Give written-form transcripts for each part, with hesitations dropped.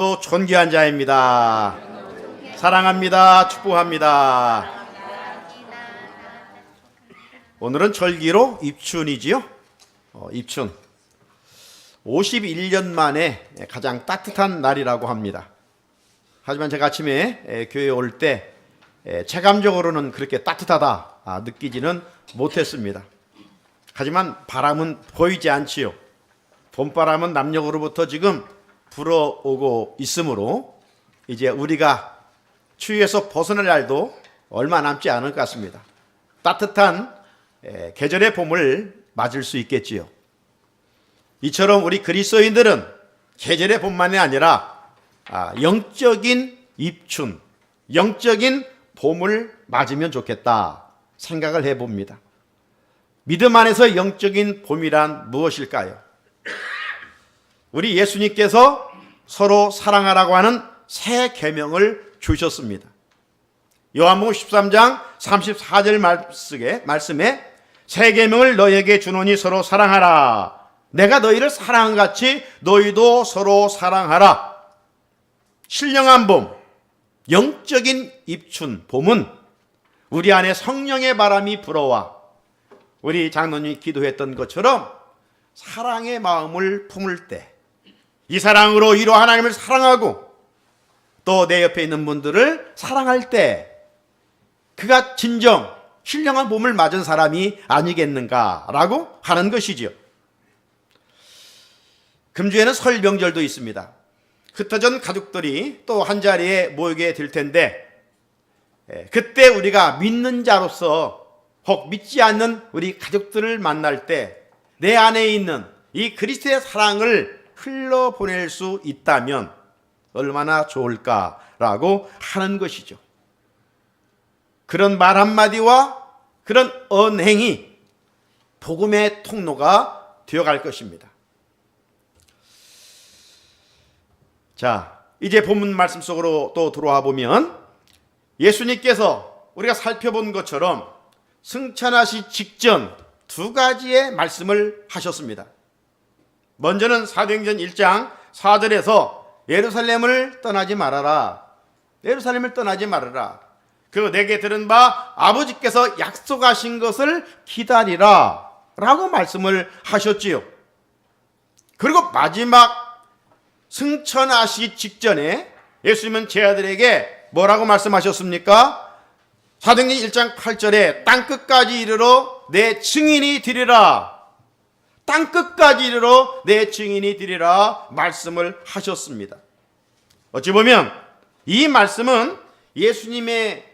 또 존귀한 자입니다. 사랑합니다. 축복합니다. 오늘은 절기로 입춘이지요. 입춘 51년 만에 가장 따뜻한 날이라고 합니다. 하지만 제가 아침에 교회에 올 때 체감적으로는 그렇게 따뜻하다 느끼지는 못했습니다. 하지만 바람은 보이지 않지요. 봄바람은 남녘으로부터 지금 불어오고 있으므로 이제 우리가 추위에서 벗어날 날도 얼마 남지 않을 것 같습니다. 따뜻한 계절의 봄을 맞을 수 있겠지요. 이처럼 우리 그리스도인들은 계절의 봄만이 아니라 영적인 입춘, 영적인 봄을 맞으면 좋겠다 생각을 해봅니다. 믿음 안에서 영적인 봄이란 무엇일까요? 우리 예수님께서 서로 사랑하라고 하는 새 계명을 주셨습니다. 요한복음 13장 34절 말씀에 새 계명을 너희에게 주노니 서로 사랑하라. 내가 너희를 사랑한 같이 너희도 서로 사랑하라. 신령한 봄, 영적인 입춘, 봄은 우리 안에 성령의 바람이 불어와 우리 장로님이 기도했던 것처럼 사랑의 마음을 품을 때, 이 사랑으로 이로 하나님을 사랑하고 또 내 옆에 있는 분들을 사랑할 때 그가 진정 신령한 봄을 맞은 사람이 아니겠는가라고 하는 것이지요. 금주에는 설 명절도 있습니다. 흩어진 가족들이 또 한자리에 모이게 될 텐데 그때 우리가 믿는 자로서 혹 믿지 않는 우리 가족들을 만날 때 내 안에 있는 이 그리스도의 사랑을 흘러보낼 수 있다면 얼마나 좋을까라고 하는 것이죠. 그런 말 한마디와 그런 언행이 복음의 통로가 되어갈 것입니다. 자, 이제 본문 말씀 속으로 또 들어와 보면 예수님께서 우리가 살펴본 것처럼 승천하시 직전 두 가지의 말씀을 하셨습니다. 먼저는 사도행전 1장 4절에서 예루살렘을 떠나지 말아라. 예루살렘을 떠나지 말아라. 그 내게 들은 바 아버지께서 약속하신 것을 기다리라 라고 말씀을 하셨지요. 그리고 마지막 승천하시 직전에 예수님은 제자들에게 뭐라고 말씀하셨습니까? 사도행전 1장 8절에 땅끝까지 이르러 내 증인이 되리라. 땅끝까지 이르러 내 증인이 되리라 말씀을 하셨습니다. 어찌 보면 이 말씀은 예수님의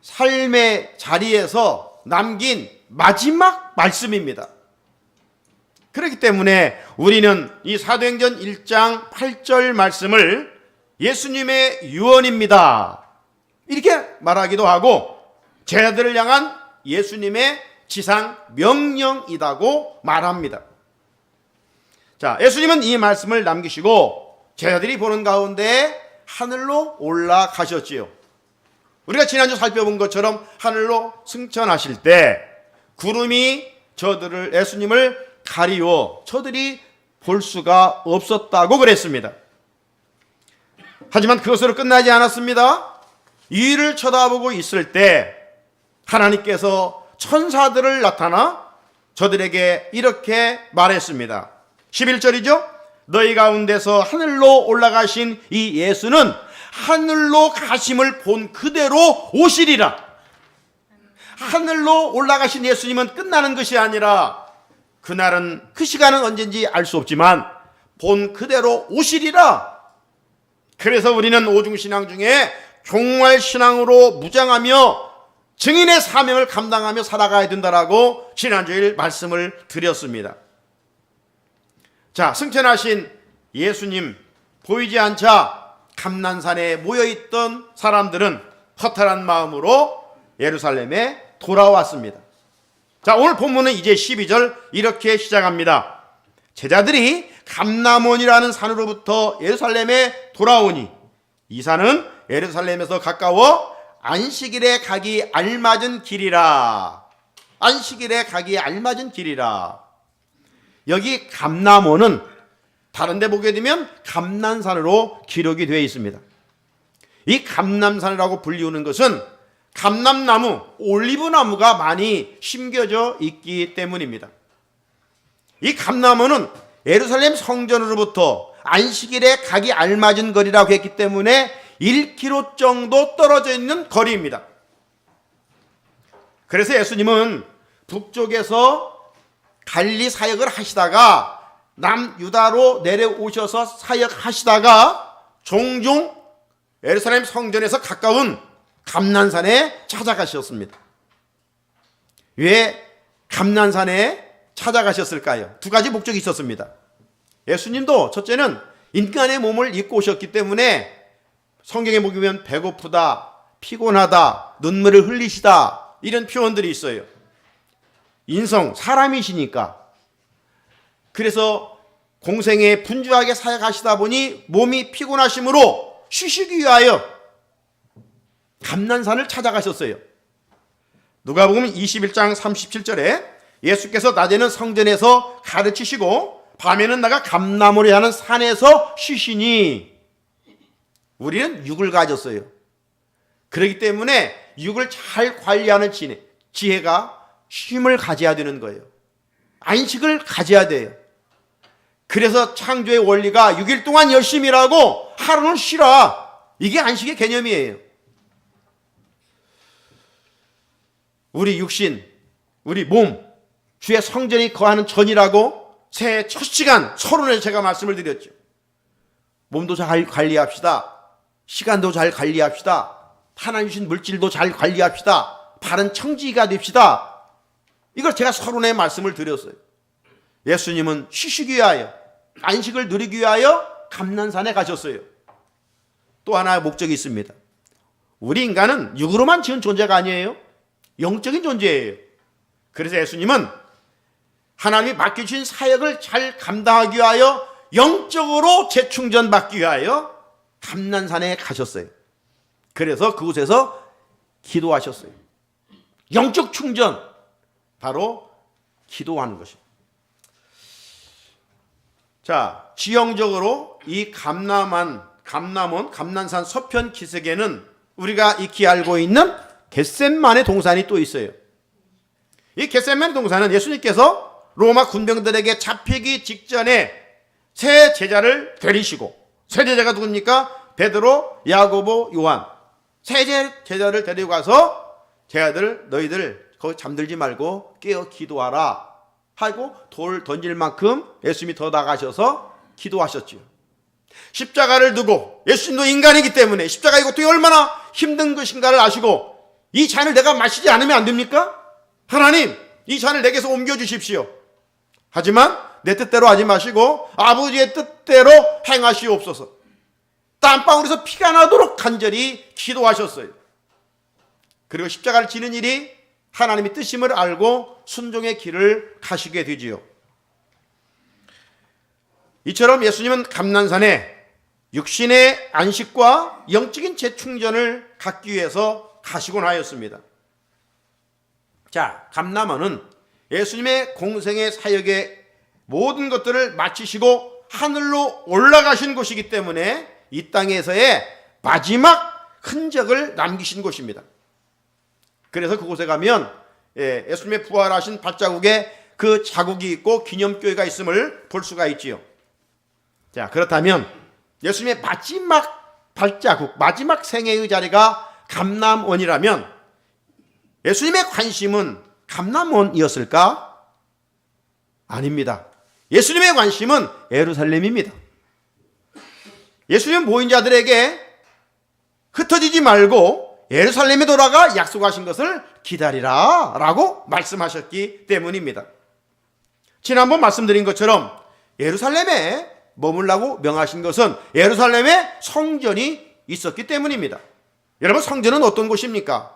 삶의 자리에서 남긴 마지막 말씀입니다. 그렇기 때문에 우리는 이 사도행전 1장 8절 말씀을 예수님의 유언입니다 이렇게 말하기도 하고 제자들을 향한 예수님의 지상 명령이라고 말합니다. 자, 예수님은 이 말씀을 남기시고 제자들이 보는 가운데 하늘로 올라가셨지요. 우리가 지난주 살펴본 것처럼 하늘로 승천하실 때 구름이 예수님을 가리워 저들이 볼 수가 없었다고 그랬습니다. 하지만 그것으로 끝나지 않았습니다. 위를 쳐다보고 있을 때 하나님께서 천사들을 나타나 저들에게 이렇게 말했습니다. 11절이죠. 너희 가운데서 하늘로 올라가신 이 예수는 하늘로 가심을 본 그대로 오시리라. 하늘로 올라가신 예수님은 끝나는 것이 아니라 그날은 그 시간은 언젠지 알 수 없지만 본 그대로 오시리라. 그래서 우리는 오중신앙 중에 종말신앙으로 무장하며 증인의 사명을 감당하며 살아가야 된다라고 지난주에 말씀을 드렸습니다. 자, 승천하신 예수님 보이지 않자 감난산에 모여있던 사람들은 허탈한 마음으로 예루살렘에 돌아왔습니다. 자, 오늘 본문은 이제 12절 이렇게 시작합니다. 제자들이 감람원이라는 산으로부터 예루살렘에 돌아오니 이 산은 예루살렘에서 가까워 안식일에 가기 알맞은 길이라. 안식일에 가기 알맞은 길이라. 여기 감람원은 다른 데 보게 되면 감난산으로 기록이 되어 있습니다. 이 감람산이라고 불리우는 것은 감람나무, 올리브나무가 많이 심겨져 있기 때문입니다. 이 감나무는 예루살렘 성전으로부터 안식일에 가기 알맞은 거리라고 했기 때문에 1km 정도 떨어져 있는 거리입니다. 그래서 예수님은 북쪽에서 갈리 사역을 하시다가 남유다로 내려오셔서 사역하시다가 종종 예루살렘 성전에서 가까운 감난산에 찾아가셨습니다. 왜 감난산에 찾아가셨을까요? 두 가지 목적이 있었습니다. 예수님도 첫째는 인간의 몸을 입고 오셨기 때문에 성경에 보면 배고프다, 피곤하다, 눈물을 흘리시다 이런 표현들이 있어요. 인성, 사람이시니까. 그래서 공생에 분주하게 사역하시다 보니 몸이 피곤하심으로 쉬시기 위하여 감난산을 찾아가셨어요. 누가복음 21장 37절에 예수께서 낮에는 성전에서 가르치시고 밤에는 나가 감람으로 하는 산에서 쉬시니, 우리는 육을 가졌어요. 그렇기 때문에 육을 잘 관리하는 지혜가 쉼을 가져야 되는 거예요. 안식을 가져야 돼요. 그래서 창조의 원리가 6일 동안 열심히 일하고 하루는 쉬라. 이게 안식의 개념이에요. 우리 육신, 우리 몸, 주의 성전이 거하는 전이라고 새해 첫 시간 서론에 제가 말씀을 드렸죠. 몸도 잘 관리합시다. 시간도 잘 관리합시다. 하나님 주신 물질도 잘 관리합시다. 바른 청지기가 됩시다. 이걸 제가 서론에 말씀을 드렸어요. 예수님은 쉬시기 위하여, 안식을 누리기 위하여 감난산에 가셨어요. 또 하나의 목적이 있습니다. 우리 인간은 육으로만 지은 존재가 아니에요. 영적인 존재예요. 그래서 예수님은 하나님이 맡겨주신 사역을 잘 감당하기 위하여 영적으로 재충전받기 위하여 감난산에 가셨어요. 그래서 그곳에서 기도하셨어요. 영적 충전, 바로 기도하는 것입니다. 자, 지형적으로 이 감남원, 감난산 서편 기슭에는 우리가 익히 알고 있는 겟셋만의 동산이 또 있어요. 이 겟셋만의 동산은 예수님께서 로마 군병들에게 잡히기 직전에 세 제자를 데리시고, 세 제자가 누굽니까? 베드로, 야고보, 요한. 세 제자를 데리고 가서 제자들, 너희들 거기 잠들지 말고 깨어 기도하라 하고 돌 던질 만큼 예수님이 더 나가셔서 기도하셨죠. 십자가를 두고, 예수님도 인간이기 때문에 십자가 이것도 얼마나 힘든 것인가를 아시고, 이 잔을 내가 마시지 않으면 안 됩니까? 하나님, 이 잔을 내게서 옮겨주십시오. 하지만 내 뜻대로 하지 마시고 아버지의 뜻대로 행하시옵소서. 땀방울에서 피가 나도록 간절히 기도하셨어요. 그리고 십자가를 지는 일이 하나님의 뜻임을 알고 순종의 길을 가시게 되지요. 이처럼 예수님은 감난산에 육신의 안식과 영적인 재충전을 갖기 위해서 가시곤 하였습니다. 자, 감람원은 예수님의 공생의 사역의 모든 것들을 마치시고 하늘로 올라가신 곳이기 때문에 이 땅에서의 마지막 흔적을 남기신 곳입니다. 그래서 그곳에 가면 예수님의 부활하신 발자국에 그 자국이 있고 기념교회가 있음을 볼 수가 있지요. 자, 그렇다면 예수님의 마지막 발자국, 마지막 생애의 자리가 감람원이라면 예수님의 관심은 감람원이었을까? 아닙니다. 예수님의 관심은 예루살렘입니다. 예수님 모인 자들에게 흩어지지 말고 예루살렘에 돌아가 약속하신 것을 기다리라 라고 말씀하셨기 때문입니다. 지난번 말씀드린 것처럼 예루살렘에 머물라고 명하신 것은 예루살렘에 성전이 있었기 때문입니다. 여러분, 성전은 어떤 곳입니까?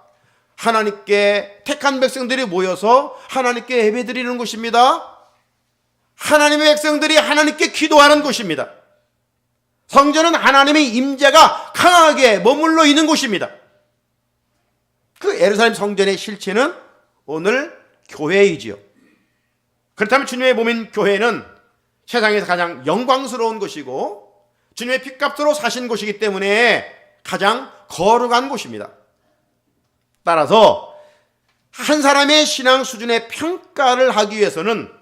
하나님께 택한 백성들이 모여서 하나님께 예배드리는 곳입니다. 하나님의 백성들이 하나님께 기도하는 곳입니다. 성전은 하나님의 임재가 강하게 머물러 있는 곳입니다. 그 예루살렘 성전의 실체는 오늘 교회이지요. 그렇다면 주님의 몸인 교회는 세상에서 가장 영광스러운 곳이고 주님의 핏값으로 사신 곳이기 때문에 가장 거룩한 곳입니다. 따라서 한 사람의 신앙 수준의 평가를 하기 위해서는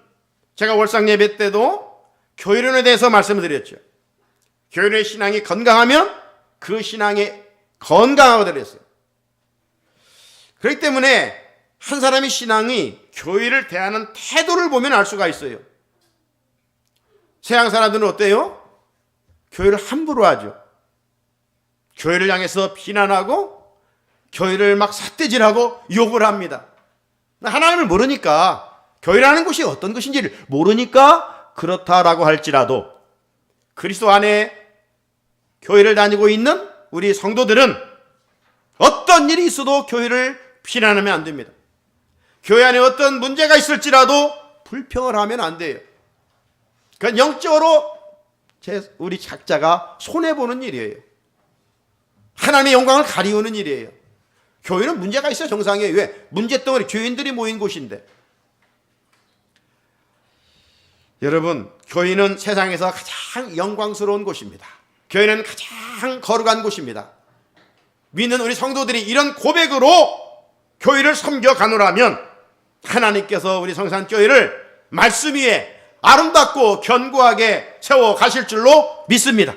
제가 월상 예배 때도 교회론에 대해서 말씀을 드렸죠. 교회론의 신앙이 건강하면 그 신앙이 건강하고 되었어요. 그렇기 때문에 한 사람의 신앙이 교회를 대하는 태도를 보면 알 수가 있어요. 세상 사람들은 어때요? 교회를 함부로 하죠. 교회를 향해서 비난하고 교회를 막 삿대질하고 욕을 합니다. 하나님을 모르니까, 교회라는 곳이 어떤 것인지를 모르니까 그렇다라고 할지라도 그리스도 안에 교회를 다니고 있는 우리 성도들은 어떤 일이 있어도 교회를 비난하면 안 됩니다. 교회 안에 어떤 문제가 있을지라도 불평을 하면 안 돼요. 그건 영적으로 우리 각자가 손해보는 일이에요. 하나님의 영광을 가리우는 일이에요. 교회는 문제가 있어요. 정상이에요. 왜? 문제덩어리, 교인들이 모인 곳인데. 여러분, 교회는 세상에서 가장 영광스러운 곳입니다. 교회는 가장 거룩한 곳입니다. 믿는 우리 성도들이 이런 고백으로 교회를 섬겨가노라면 하나님께서 우리 성산교회를 말씀 위에 아름답고 견고하게 세워가실 줄로 믿습니다.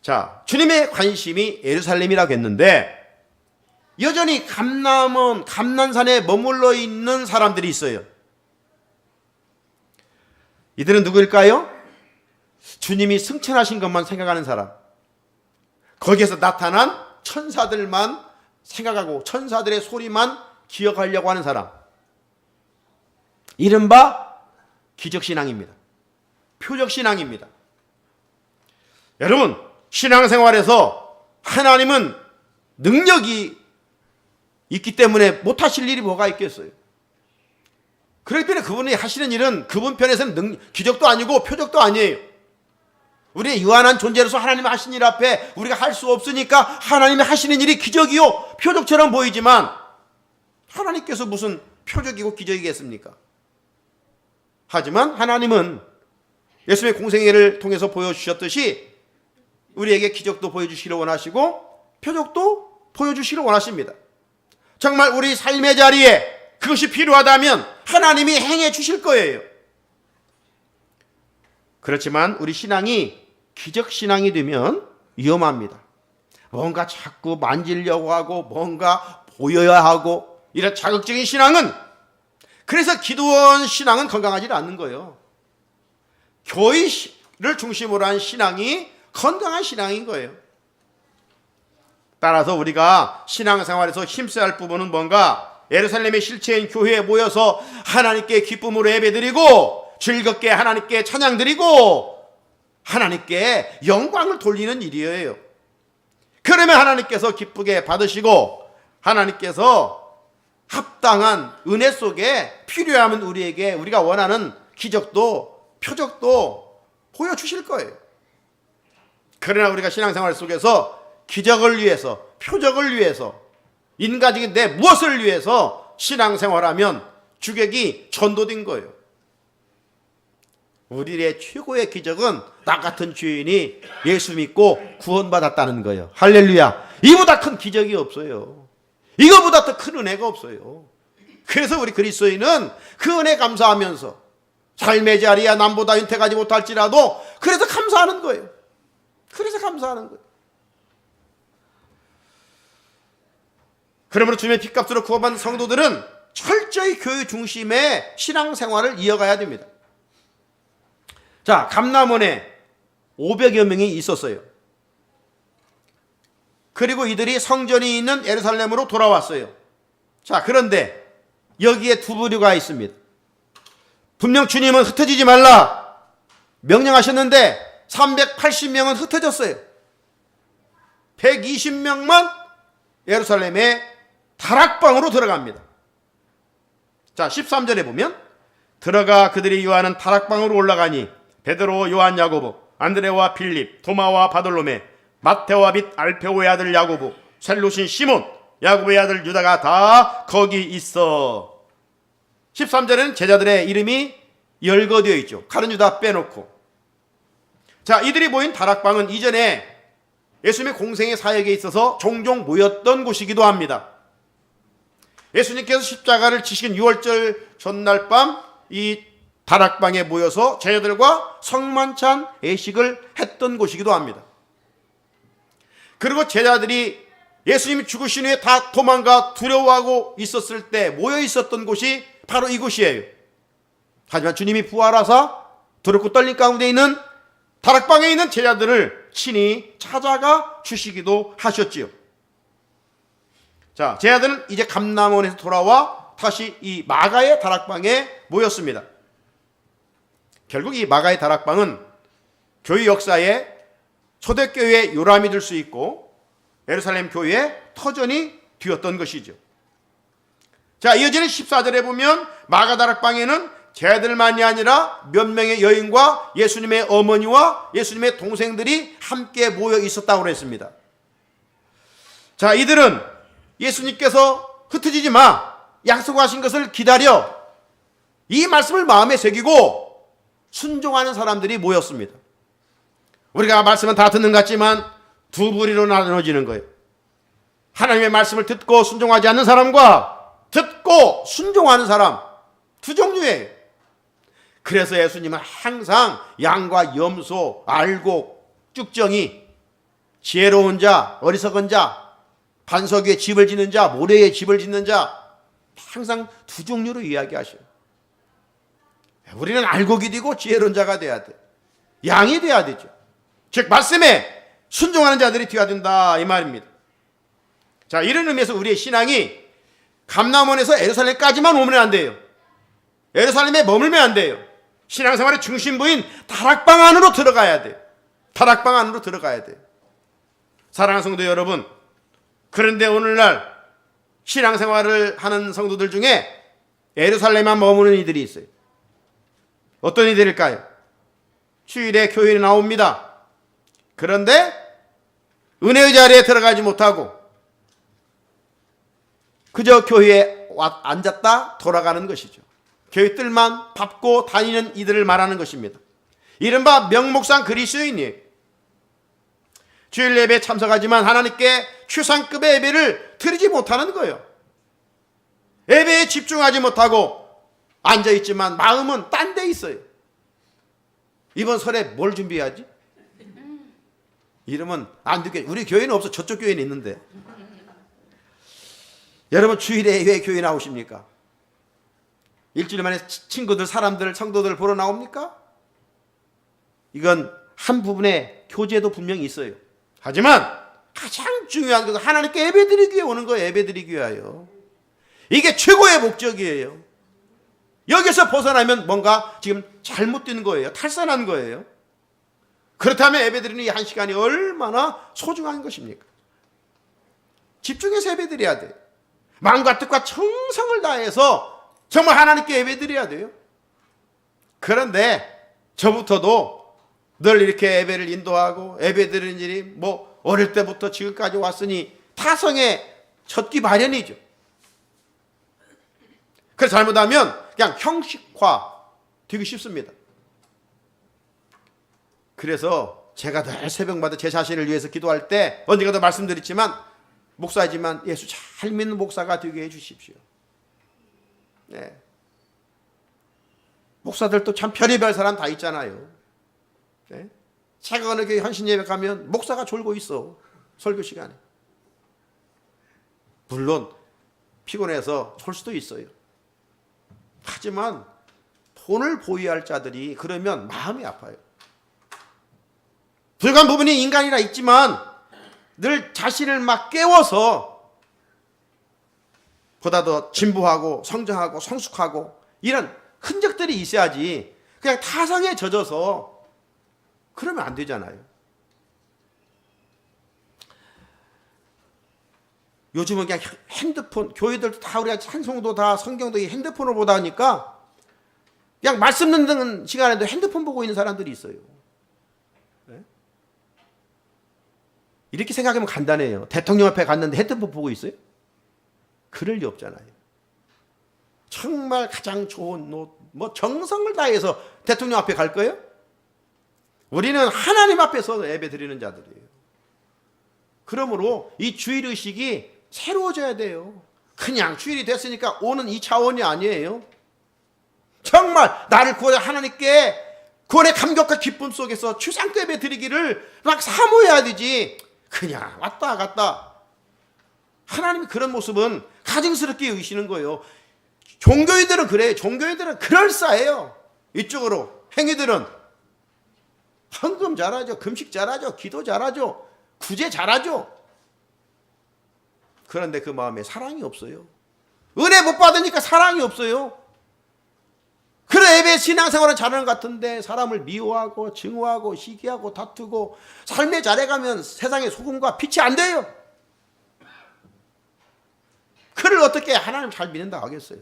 자, 주님의 관심이 예루살렘이라고 했는데 여전히 감난산에 머물러 있는 사람들이 있어요. 이들은 누구일까요? 주님이 승천하신 것만 생각하는 사람, 거기에서 나타난 천사들만 생각하고 천사들의 소리만 기억하려고 하는 사람, 이른바 기적신앙입니다. 표적신앙입니다. 여러분, 신앙생활에서 하나님은 능력이 있기 때문에 못하실 일이 뭐가 있겠어요? 그렇기 때문에 그분이 하시는 일은 그분 편에서는 기적도 아니고 표적도 아니에요. 우리의 유한한 존재로서 하나님의 하신 일 앞에 우리가 할 수 없으니까 하나님이 하시는 일이 기적이요 표적처럼 보이지만 하나님께서 무슨 표적이고 기적이겠습니까? 하지만 하나님은 예수님의 공생애를 통해서 보여주셨듯이 우리에게 기적도 보여주시기를 원하시고 표적도 보여주시기를 원하십니다. 정말 우리 삶의 자리에 그것이 필요하다면 하나님이 행해 주실 거예요. 그렇지만 우리 신앙이 기적신앙이 되면 위험합니다. 뭔가 자꾸 만지려고 하고 뭔가 보여야 하고 이런 자극적인 신앙은, 그래서 기도원 신앙은 건강하지 않는 거예요. 교회를 중심으로 한 신앙이 건강한 신앙인 거예요. 따라서 우리가 신앙생활에서 힘써야 할 부분은 뭔가 예루살렘의 실체인 교회에 모여서 하나님께 기쁨으로 예배드리고 즐겁게 하나님께 찬양드리고 하나님께 영광을 돌리는 일이에요. 그러면 하나님께서 기쁘게 받으시고 하나님께서 합당한 은혜 속에 필요하면 우리에게 우리가 원하는 기적도 표적도 보여주실 거예요. 그러나 우리가 신앙생활 속에서 기적을 위해서, 표적을 위해서, 인간적인 내 무엇을 위해서 신앙생활하면 주객이 전도된 거예요. 우리의 최고의 기적은 나 같은 죄인이 예수 믿고 구원받았다는 거예요. 할렐루야. 이보다 큰 기적이 없어요. 이거보다 더 큰 은혜가 없어요. 그래서 우리 그리스도인은 그 은혜 감사하면서 삶의 자리야 남보다 윤택하지 못할지라도 그래서 감사하는 거예요. 그래서 감사하는 거예요. 그러므로 주님의 핏값으로 구원받은 성도들은 철저히 교회 중심의 신앙생활을 이어가야 됩니다. 자, 감람원에 500여 명이 있었어요. 그리고 이들이 성전이 있는 예루살렘으로 돌아왔어요. 자, 그런데 여기에 두 부류가 있습니다. 분명 주님은 흩어지지 말라 명령하셨는데 380명은 흩어졌어요. 120명만 예루살렘의 다락방으로 들어갑니다. 자, 13절에 보면 들어가 그들이 요하는 다락방으로 올라가니 베드로, 요한, 야고보, 안드레와 빌립, 도마와 바돌로메, 마테오와 및 알페오의 아들 야고보, 셀루신 시몬, 야고보의 아들 유다가 다 거기 있어. 13절에는 제자들의 이름이 열거되어 있죠. 가룟 유다 빼놓고. 자, 이들이 모인 다락방은 이전에 예수님의 공생의 사역에 있어서 종종 모였던 곳이기도 합니다. 예수님께서 십자가를 지신 6월절 전날 밤 이 다락방에 모여서 제자들과 성만찬 예식을 했던 곳이기도 합니다. 그리고 제자들이 예수님이 죽으신 후에 다 도망가 두려워하고 있었을 때 모여 있었던 곳이 바로 이곳이에요. 하지만 주님이 부활하사 두렵고 떨림 가운데 있는 다락방에 있는 제자들을 친히 찾아가 주시기도 하셨지요. 자, 제자들은 이제 감람원에서 돌아와 다시 이 마가의 다락방에 모였습니다. 결국 이 마가의 다락방은 교회 역사에 초대교회의 요람이 될 수 있고 예루살렘 교회의 터전이 되었던 것이죠. 자, 이어지는 14절에 보면 마가 다락방에는 제자들만이 아니라 몇 명의 여인과 예수님의 어머니와 예수님의 동생들이 함께 모여 있었다고 그랬습니다. 자, 이들은 예수님께서 흩어지지 마, 약속하신 것을 기다려, 이 말씀을 마음에 새기고 순종하는 사람들이 모였습니다. 우리가 말씀은 다 듣는 것 같지만 두 부리로 나눠지는 거예요. 하나님의 말씀을 듣고 순종하지 않는 사람과 듣고 순종하는 사람, 두 종류예요. 그래서 예수님은 항상 양과 염소, 알곡, 쭉정이, 지혜로운 자, 어리석은 자, 반석 위에 집을 짓는 자, 모래 위에 집을 짓는 자, 항상 두 종류로 이야기하셔요. 우리는 알곡이 되고 지혜로운 자가 돼야 돼. 양이 돼야 되죠. 즉 말씀에 순종하는 자들이 되어야 된다, 이 말입니다. 자, 이런 의미에서 우리의 신앙이 감람원에서 예루살렘까지만 오면 안 돼요. 예루살렘에 머물면 안 돼요. 신앙생활의 중심부인 다락방 안으로 들어가야 돼요. 다락방 안으로 들어가야 돼요. 사랑하는 성도 여러분, 그런데 오늘날 신앙생활을 하는 성도들 중에 예루살렘만 머무는 이들이 있어요. 어떤 이들일까요? 주일에 교회에 나옵니다. 그런데 은혜의 자리에 들어가지 못하고 그저 교회에 앉았다 돌아가는 것이죠. 교회 뜰만 밟고 다니는 이들을 말하는 것입니다. 이른바 명목상 그리스도인이에요. 주일 예배에 참석하지만 하나님께 최상급의 예배를 드리지 못하는 거예요. 예배에 집중하지 못하고 앉아있지만 마음은 딴 데 있어요. 이번 설에 뭘 준비해야지? 이러면 안 되겠. 우리 교회는 없어. 저쪽 교회는 있는데. 여러분 주일에 왜 교회 나오십니까? 일주일 만에 친구들, 사람들, 성도들 보러 나옵니까? 이건 한 부분의 교제도 분명히 있어요. 하지만 가장 중요한 것은 하나님께 예배드리기 위해 오는 거예요. 예배드리기 위하여. 이게 최고의 목적이에요. 여기서 벗어나면 뭔가 지금 잘못된 거예요. 탈선한 거예요. 그렇다면 예배드리는 이 한 시간이 얼마나 소중한 것입니까? 집중해서 예배드려야 돼요. 마음과 뜻과 정성을 다해서 정말 하나님께 예배드려야 돼요. 그런데 저부터도 늘 이렇게 예배를 인도하고 예배드리는 일이 뭐 어릴 때부터 지금까지 왔으니 타성에 젖기 마련이죠. 그래서 잘못하면 그냥 형식화 되기 쉽습니다. 그래서 제가 늘 새벽마다 제 자신을 위해서 기도할 때 언젠가도 말씀드렸지만 목사이지만 예수 잘 믿는 목사가 되게 해주십시오. 네. 목사들도 참 별의별 사람 다 있잖아요. 네. 제가 어느 교회 헌신예배 가면 목사가 졸고 있어. 설교 시간에. 물론 피곤해서 졸 수도 있어요. 하지만 돈을 보유할 자들이 그러면 마음이 아파요. 부족한 부분이 인간이라 있지만 늘 자신을 막 깨워서 보다 더 진보하고 성장하고 성숙하고 이런 흔적들이 있어야지 그냥 타성에 젖어서 그러면 안 되잖아요. 요즘은 그냥 핸드폰, 교회들도 다 우리가 찬송도 다 성경도 핸드폰으로 보다 하니까 그냥 말씀 듣는 시간에도 핸드폰 보고 있는 사람들이 있어요. 네? 이렇게 생각하면 간단해요. 대통령 앞에 갔는데 핸드폰 보고 있어요? 그럴 리 없잖아요. 정말 가장 좋은 옷, 뭐 정성을 다해서 대통령 앞에 갈 거예요? 우리는 하나님 앞에서 예배 드리는 자들이에요. 그러므로 이 주일의식이 새로워져야 돼요. 그냥 주일이 됐으니까 오는 이 차원이 아니에요. 정말 나를 구원해 하나님께 구원의 감격과 기쁨 속에서 추상급 예배 드리기를 막 사모해야 되지. 그냥 왔다 갔다. 하나님이 그런 모습은 가증스럽게 여기시는 거예요. 종교인들은 그래요. 종교인들은 그럴싸해요. 이쪽으로 행위들은 헌금 잘하죠. 금식 잘하죠. 기도 잘하죠. 구제 잘하죠. 그런데 그 마음에 사랑이 없어요. 은혜 못 받으니까 사랑이 없어요. 그래 예배 신앙생활은 잘하는 것 같은데 사람을 미워하고 증오하고 시기하고 다투고 삶에 잘해가면 세상의 소금과 빛이 안 돼요. 그를 어떻게 하나님 잘 믿는다 하겠어요.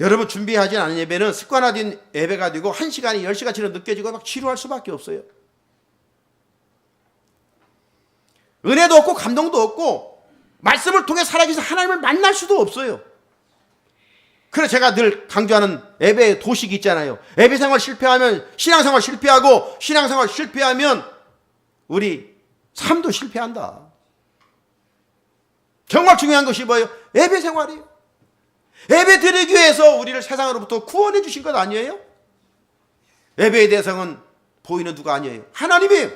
여러분 준비하지 않은 예배는 습관화된 예배가 되고 1시간이 10시간처럼 느껴지고 막 지루할 수밖에 없어요. 은혜도 없고 감동도 없고 말씀을 통해 살아계신 하나님을 만날 수도 없어요. 그래서 제가 늘 강조하는 예배의 도식이 있잖아요. 예배 생활 실패하면 신앙생활 실패하고 신앙생활 실패하면 우리 삶도 실패한다. 정말 중요한 것이 뭐예요? 예배 생활이에요. 예배 드리기 위해서 우리를 세상으로부터 구원해 주신 것 아니에요? 예배의 대상은 보이는 누가 아니에요? 하나님이에요.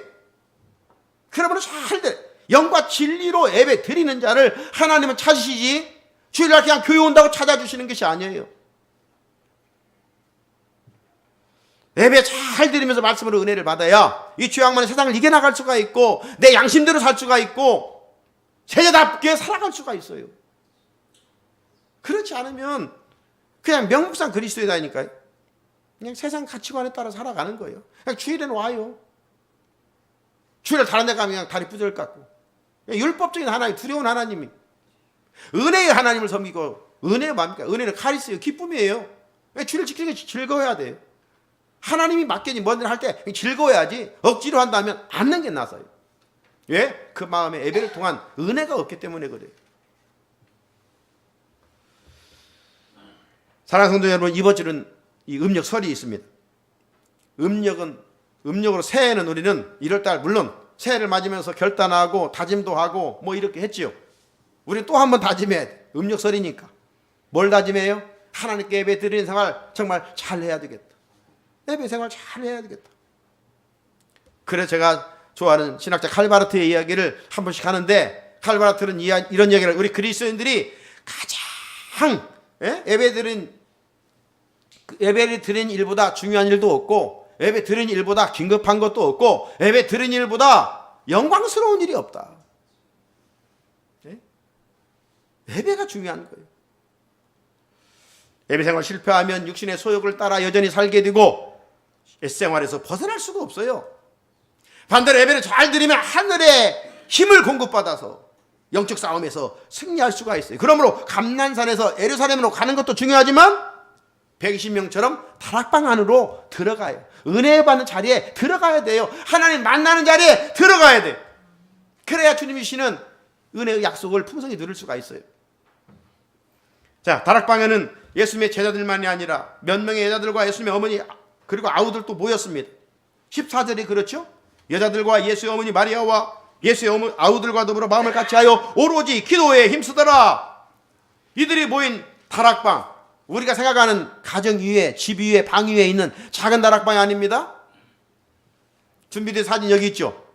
그러므로 잘 돼. 영과 진리로 예배 드리는 자를 하나님은 찾으시지 주일날 그냥 교회 온다고 찾아주시는 것이 아니에요. 예배 잘 드리면서 말씀으로 은혜를 받아야 이 죄악만의 세상을 이겨나갈 수가 있고 내 양심대로 살 수가 있고 제자답게 살아갈 수가 있어요. 그렇지 않으면 그냥 명목상 그리스도이다니까요. 그냥 세상 가치관에 따라 살아가는 거예요. 그냥 주일에는 와요. 주일에 다른 데 가면 그냥 다리 부절 깎고 율법적인 하나님, 두려운 하나님이 은혜의 하나님을 섬기고 은혜의 뭡니까? 은혜는 카리스예요. 기쁨이에요. 주일을 지키는 게 즐거워야 돼요. 하나님이 맡겨진 뭔 일을 할 때 즐거워야지 억지로 한다면 않는 게 나서요. 왜? 그 마음에 예배를 통한 은혜가 없기 때문에 그래요. 사랑하는 성도 여러분, 이번 주는 이 음력설이 있습니다. 음력으로 새해는 우리는 1월달 물론 새해를 맞으면서 결단하고 다짐도 하고 뭐 이렇게 했지요. 우리는 또 한 번 다짐해야 돼. 음력설이니까. 뭘 다짐해요? 하나님께 예배 드리는 생활 정말 잘 해야 되겠다. 예배 생활 잘 해야 되겠다. 그래서 제가 좋아하는 신학자 칼바르트의 이야기를 한 번씩 하는데 칼바르트는 이런 이야기를 우리 그리스도인들이 가장 예배를 드리는 일보다 중요한 일도 없고 예배 드리는 일보다 긴급한 것도 없고 예배 드리는 일보다 영광스러운 일이 없다. 예배가 중요한 거예요. 예배 생활 실패하면 육신의 소욕을 따라 여전히 살게 되고 옛생활에서 벗어날 수가 없어요. 반대로 예배를 잘 드리면 하늘의 힘을 공급받아서 영적 싸움에서 승리할 수가 있어요. 그러므로 감난산에서 예루살렘으로 가는 것도 중요하지만 120명처럼 다락방 안으로 들어가요. 은혜 받는 자리에 들어가야 돼요. 하나님 만나는 자리에 들어가야 돼요. 그래야 주님이 주시는 은혜의 약속을 풍성히 누릴 수가 있어요. 자, 다락방에는 예수님의 제자들만이 아니라 몇 명의 여자들과 예수님의 어머니 그리고 아우들도 모였습니다. 14절이 그렇죠? 여자들과 예수의 어머니 마리아와 예수의 어머니 아우들과 더불어 마음을 같이하여 오로지 기도에 힘쓰더라. 이들이 모인 다락방, 우리가 생각하는 가정 위에, 집 위에, 방 위에 있는 작은 다락방이 아닙니다. 준비된 사진 여기 있죠.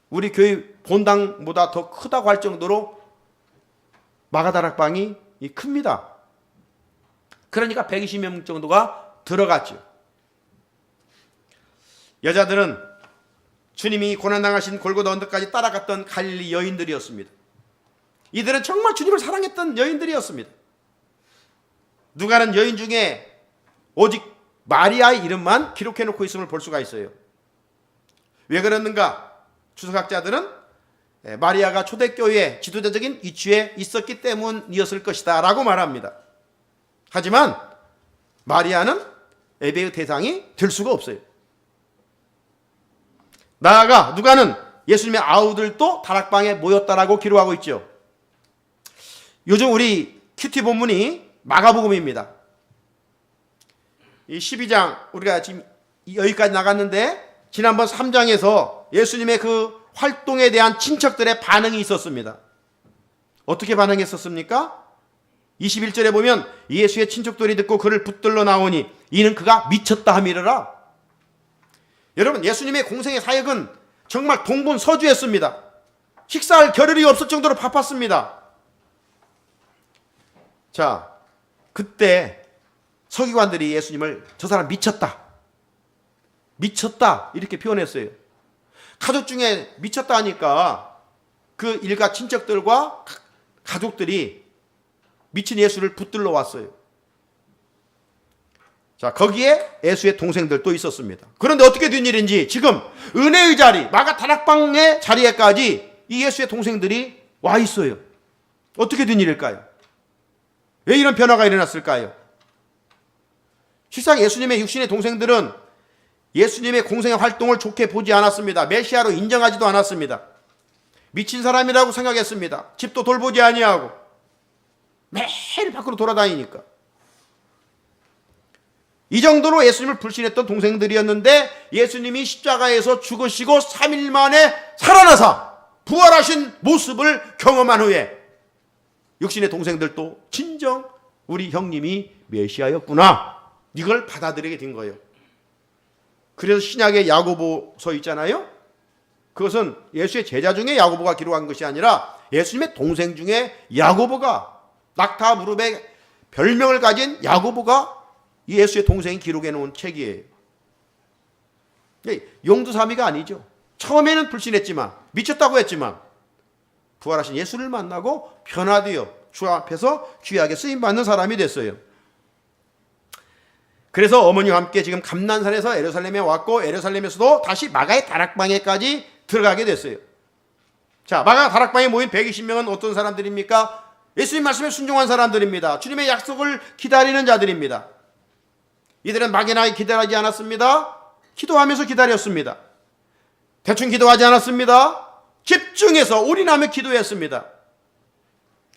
우리 교회 본당보다 더 크다고 할 정도로 마가다락방이 큽니다. 그러니까 120명 정도가 들어갔죠. 여자들은 주님이 고난당하신 골고다 언덕까지 따라갔던 갈릴리 여인들이었습니다. 이들은 정말 주님을 사랑했던 여인들이었습니다. 누가는 여인 중에 오직 마리아의 이름만 기록해놓고 있음을 볼 수가 있어요. 왜 그랬는가? 주석학자들은 마리아가 초대교회의 지도자적인 위치에 있었기 때문이었을 것이다 라고 말합니다. 하지만 마리아는 예배의 대상이 될 수가 없어요. 나아가 누가는 예수님의 아우들도 다락방에 모였다라고 기록하고 있죠. 요즘 우리 큐티 본문이 마가복음입니다. 이 12장 우리가 지금 여기까지 나갔는데 지난번 3장에서 예수님의 그 활동에 대한 친척들의 반응이 있었습니다. 어떻게 반응했었습니까? 21절에 보면 예수의 친척들이 듣고 그를 붙들러 나오니 이는 그가 미쳤다 함이러라. 여러분, 예수님의 공생의 사역은 정말 동분서주했습니다. 식사할 겨를이 없을 정도로 바빴습니다. 자, 그때 서기관들이 예수님을 저 사람 미쳤다, 미쳤다 이렇게 표현했어요. 가족 중에 미쳤다 하니까 그 일가 친척들과 가족들이 미친 예수를 붙들러 왔어요. 자, 거기에 예수의 동생들도 있었습니다. 그런데 어떻게 된 일인지 지금 은혜의 자리, 마가 다락방의 자리에까지 이 예수의 동생들이 와 있어요. 어떻게 된 일일까요? 왜 이런 변화가 일어났을까요? 실상 예수님의 육신의 동생들은 예수님의 공생의 활동을 좋게 보지 않았습니다. 메시아로 인정하지도 않았습니다. 미친 사람이라고 생각했습니다. 집도 돌보지 아니하고 매일 밖으로 돌아다니니까. 이 정도로 예수님을 불신했던 동생들이었는데 예수님이 십자가에서 죽으시고 3일 만에 살아나사 부활하신 모습을 경험한 후에 육신의 동생들도 진정 우리 형님이 메시아였구나, 이걸 받아들이게 된 거예요. 그래서 신약의 야고보서 있잖아요. 그것은 예수의 제자 중에 야고보가 기록한 것이 아니라 예수님의 동생 중에 야고보가, 낙타 무릎에 별명을 가진 야고보가 예수의 동생이 기록해 놓은 책이에요. 용두사미가 아니죠. 처음에는 불신했지만, 미쳤다고 했지만 부활하신 예수를 만나고 변화되어 주 앞에서 귀하게 쓰임받는 사람이 됐어요. 그래서 어머니와 함께 지금 감난산에서 예루살렘에 왔고 예루살렘에서도 다시 마가의 다락방에까지 들어가게 됐어요. 자, 마가 다락방에 모인 120명은 어떤 사람들입니까? 예수님 말씀에 순종한 사람들입니다. 주님의 약속을 기다리는 자들입니다. 이들은 막연하게 기다리지 않았습니다. 기도하면서 기다렸습니다. 대충 기도하지 않았습니다. 집중해서 올인하며 기도했습니다.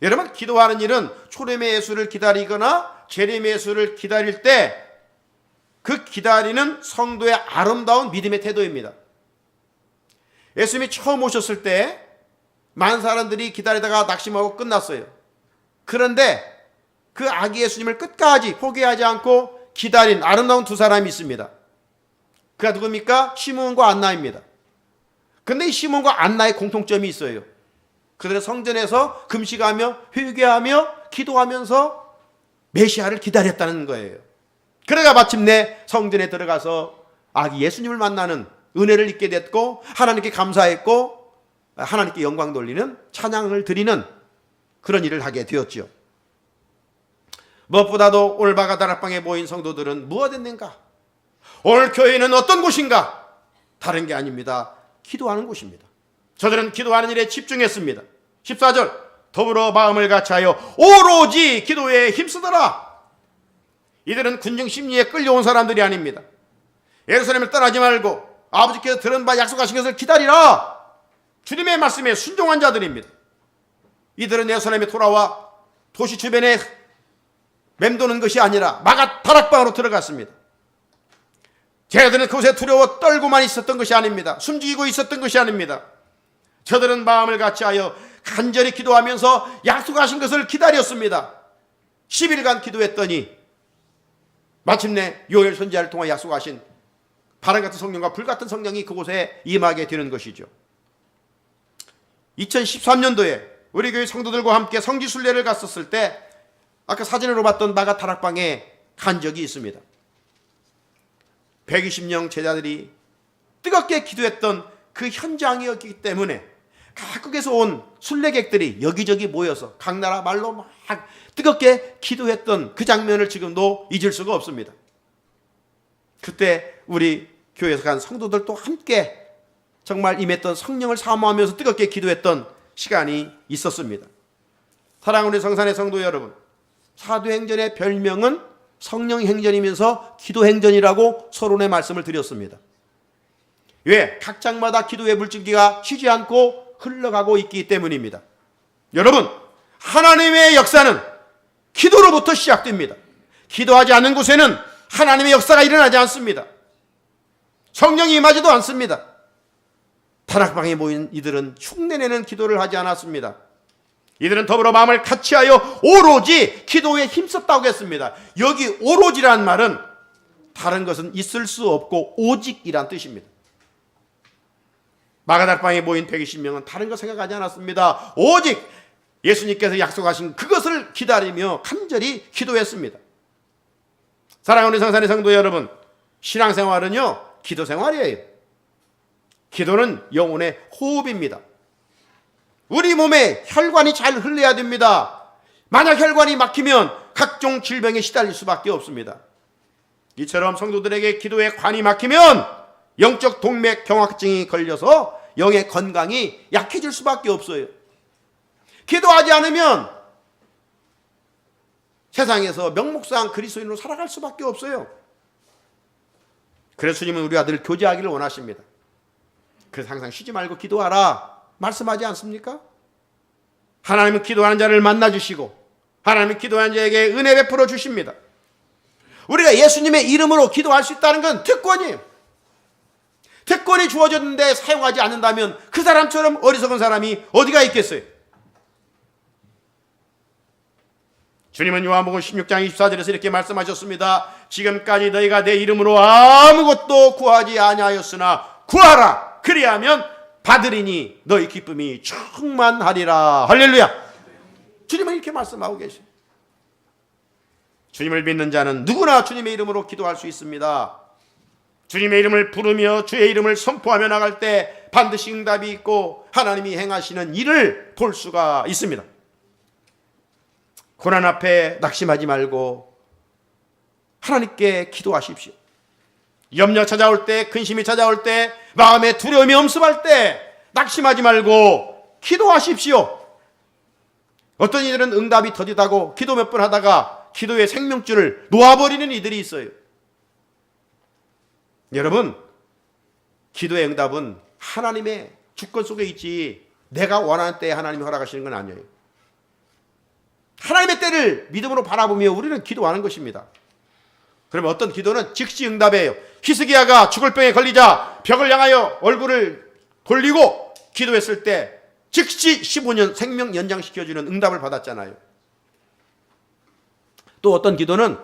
여러분, 기도하는 일은 초림의 예수를 기다리거나 재림의 예수를 기다릴 때 그 기다리는 성도의 아름다운 믿음의 태도입니다. 예수님이 처음 오셨을 때 많은 사람들이 기다리다가 낙심하고 끝났어요. 그런데 그 아기 예수님을 끝까지 포기하지 않고 기다린 아름다운 두 사람이 있습니다. 그가 누굽니까? 시몬과 안나입니다. 그런데 이 시몬과 안나의 공통점이 있어요. 그들은 성전에서 금식하며 회개하며 기도하면서 메시아를 기다렸다는 거예요. 그래가 마침내 성전에 들어가서 아기 예수님을 만나는 은혜를 잊게 됐고 하나님께 감사했고 하나님께 영광 돌리는 찬양을 드리는 그런 일을 하게 되었죠. 무엇보다도 오늘 마가 다락방에 모인 성도들은 무엇 했는가? 오늘 교회는 어떤 곳인가? 다른 게 아닙니다. 기도하는 곳입니다. 저들은 기도하는 일에 집중했습니다. 14절, 더불어 마음을 같이하여 오로지 기도에 힘쓰더라. 이들은 군중 심리에 끌려온 사람들이 아닙니다. 예루살렘을 떠나지 말고 아버지께서 들은 바 약속하신 것을 기다리라. 주님의 말씀에 순종한 자들입니다. 이들은 예루살렘에 돌아와 도시 주변에 맴도는 것이 아니라 마가 다락방으로 들어갔습니다. 쟤들은 그곳에 두려워 떨고만 있었던 것이 아닙니다. 숨죽이고 있었던 것이 아닙니다. 저들은 마음을 같이하여 간절히 기도하면서 약속하신 것을 기다렸습니다. 10일간 기도했더니 마침내 요엘 선지자를 통해 약속하신 바람같은 성령과 불같은 성령이 그곳에 임하게 되는 것이죠. 2013년도에 우리 교회 성도들과 함께 성지순례를 갔었을 때 아까 사진으로 봤던 마가 다락방에 간 적이 있습니다. 120명 제자들이 뜨겁게 기도했던 그 현장이었기 때문에 각국에서 온 순례객들이 여기저기 모여서 각 나라 말로 막 뜨겁게 기도했던 그 장면을 지금도 잊을 수가 없습니다. 그때 우리 교회에서 간 성도들도 함께 정말 임했던 성령을 사모하면서 뜨겁게 기도했던 시간이 있었습니다. 사랑하는 우리 성산의 성도 여러분, 사도행전의 별명은 성령행전이면서 기도행전이라고 서론의 말씀을 드렸습니다. 왜? 각 장마다 기도의 물줄기가 쉬지 않고 흘러가고 있기 때문입니다. 여러분, 하나님의 역사는 기도로부터 시작됩니다. 기도하지 않는 곳에는 하나님의 역사가 일어나지 않습니다. 성령이 임하지도 않습니다. 다락방에 모인 이들은 흉내내는 기도를 하지 않았습니다. 이들은 더불어 마음을 같이하여 오로지 기도에 힘썼다고 했습니다. 여기 오로지란 말은 다른 것은 있을 수 없고 오직이란 뜻입니다. 마가다락방에 모인 120명은 다른 것 생각하지 않았습니다. 오직 예수님께서 약속하신 그것을 기다리며 간절히 기도했습니다. 사랑하는 성산의 성도 여러분, 신앙생활은요 기도생활이에요. 기도는 영혼의 호흡입니다. 우리 몸에 혈관이 잘 흘러야 됩니다. 만약 혈관이 막히면 각종 질병에 시달릴 수밖에 없습니다. 이처럼 성도들에게 기도의 관이 막히면 영적 동맥경화증이 걸려서 영의 건강이 약해질 수밖에 없어요. 기도하지 않으면 세상에서 명목상 그리스도인으로 살아갈 수밖에 없어요. 그래서 주님은 우리 아들을 교제하기를 원하십니다. 그래서 항상 쉬지 말고 기도하라 말씀하지 않습니까? 하나님은 기도하는 자를 만나주시고 하나님은 기도하는 자에게 은혜 베풀어 주십니다. 우리가 예수님의 이름으로 기도할 수 있다는 건 특권이에요. 특권이 주어졌는데 사용하지 않는다면 그 사람처럼 어리석은 사람이 어디가 있겠어요? 주님은 요한복음 16장 24절에서 이렇게 말씀하셨습니다. 지금까지 너희가 내 이름으로 아무것도 구하지 아니하였으나 구하라. 그리하면 받으리니 너희 기쁨이 충만하리라. 할렐루야. 주님은 이렇게 말씀하고 계십니다. 주님을 믿는 자는 누구나 주님의 이름으로 기도할 수 있습니다. 주님의 이름을 부르며 주의 이름을 선포하며 나갈 때 반드시 응답이 있고 하나님이 행하시는 일을 볼 수가 있습니다. 고난 앞에 낙심하지 말고 하나님께 기도하십시오. 염려 찾아올 때, 근심이 찾아올 때, 마음에 두려움이 엄습할 때 낙심하지 말고 기도하십시오. 어떤 이들은 응답이 더디다고 기도 몇 번 하다가 기도의 생명줄을 놓아버리는 이들이 있어요. 여러분, 기도의 응답은 하나님의 주권 속에 있지 내가 원하는 때에 하나님이 허락하시는 건 아니에요. 하나님의 때를 믿음으로 바라보며 우리는 기도하는 것입니다. 그러면 어떤 기도는 즉시 응답이에요. 히스기야가 죽을 병에 걸리자 벽을 향하여 얼굴을 돌리고 기도했을 때 즉시 15년 생명 연장시켜주는 응답을 받았잖아요. 또 어떤 기도는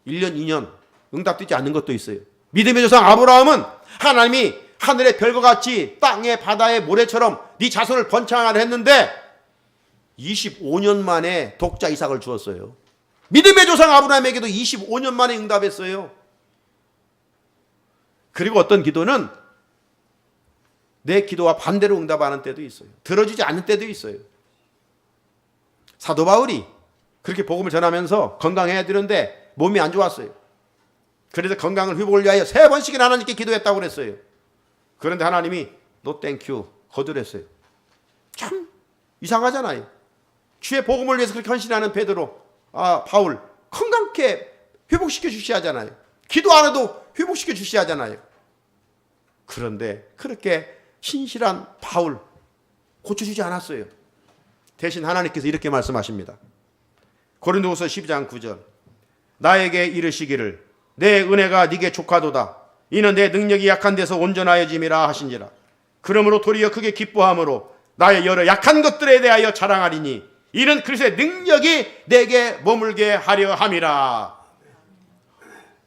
1년, 2년 응답되지 않는 것도 있어요. 믿음의 조상 아브라함은 하나님이 하늘의 별과 같이 땅의 바다의 모래처럼 네 자손을 번창하라 했는데 25년 만에 독자 이삭을 주었어요. 믿음의 조상 아브라함에게도 25년 만에 응답했어요. 그리고 어떤 기도는 내 기도와 반대로 응답하는 때도 있어요. 들어주지 않는 때도 있어요. 사도 바울이 그렇게 복음을 전하면서 건강해야 되는데 몸이 안 좋았어요. 그래서 건강을 회복을 위하여 3번씩이나 하나님께 기도했다고 그랬어요. 그런데 하나님이 No thank you 거절했어요. 참 이상하잖아요. 주의 복음을 위해서 그렇게 헌신하는 바울 건강케 회복시켜 주셔야 하잖아요. 기도 안 해도 회복시켜 주셔야 하잖아요. 그런데 그렇게 신실한 바울 고쳐주지 않았어요. 대신 하나님께서 이렇게 말씀하십니다. 고린도후서 12장 9절 나에게 이르시기를 내 은혜가 네게 족하도다. 이는 내 능력이 약한 데서 온전하여짐이라 하신지라. 그러므로 도리어 크게 기뻐함으로 나의 여러 약한 것들에 대하여 자랑하리니 이는 그리스도의 능력이 내게 머물게 하려 함이라.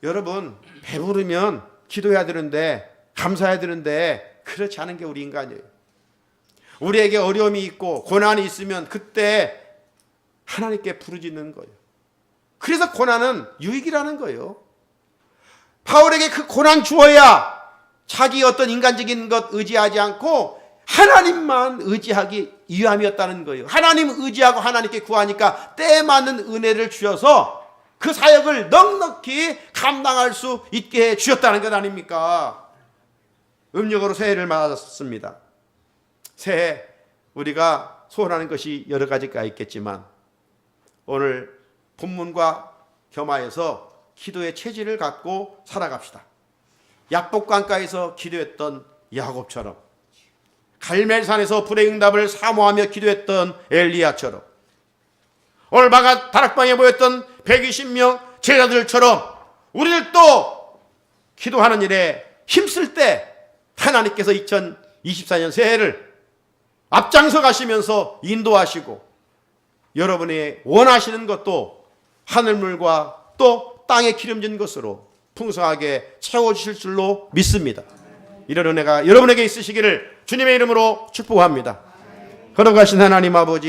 여러분, 배부르면 기도해야 되는데 감사해야 되는데 그렇지 않은 게 우리 인간이에요. 우리에게 어려움이 있고 고난이 있으면 그때 하나님께 부르짖는 거예요. 그래서 고난은 유익이라는 거예요. 바울에게 그 고난 주어야 자기 어떤 인간적인 것 의지하지 않고 하나님만 의지하기 위함이었다는 거예요. 하나님 의지하고 하나님께 구하니까 때에 맞는 은혜를 주셔서 그 사역을 넉넉히 감당할 수 있게 해 주셨다는 것 아닙니까? 음력으로 새해를 맞았습니다. 새해 우리가 소원하는 것이 여러 가지가 있겠지만 오늘 본문과 겸하여서 기도의 체질을 갖고 살아갑시다. 약복강가에서 기도했던 야곱처럼, 갈멜산에서 불의 응답을 사모하며 기도했던 엘리야처럼, 오늘 다락방에 모였던 120명 제자들처럼 우리들도 기도하는 일에 힘쓸 때 하나님께서 2024년 새해를 앞장서 가시면서 인도하시고 여러분이 원하시는 것도 하늘물과 또 땅에 기름진 것으로 풍성하게 채워주실 줄로 믿습니다. 이런 은혜가 여러분에게 있으시기를 주님의 이름으로 축복합니다. 걸어가신 하나님 아버지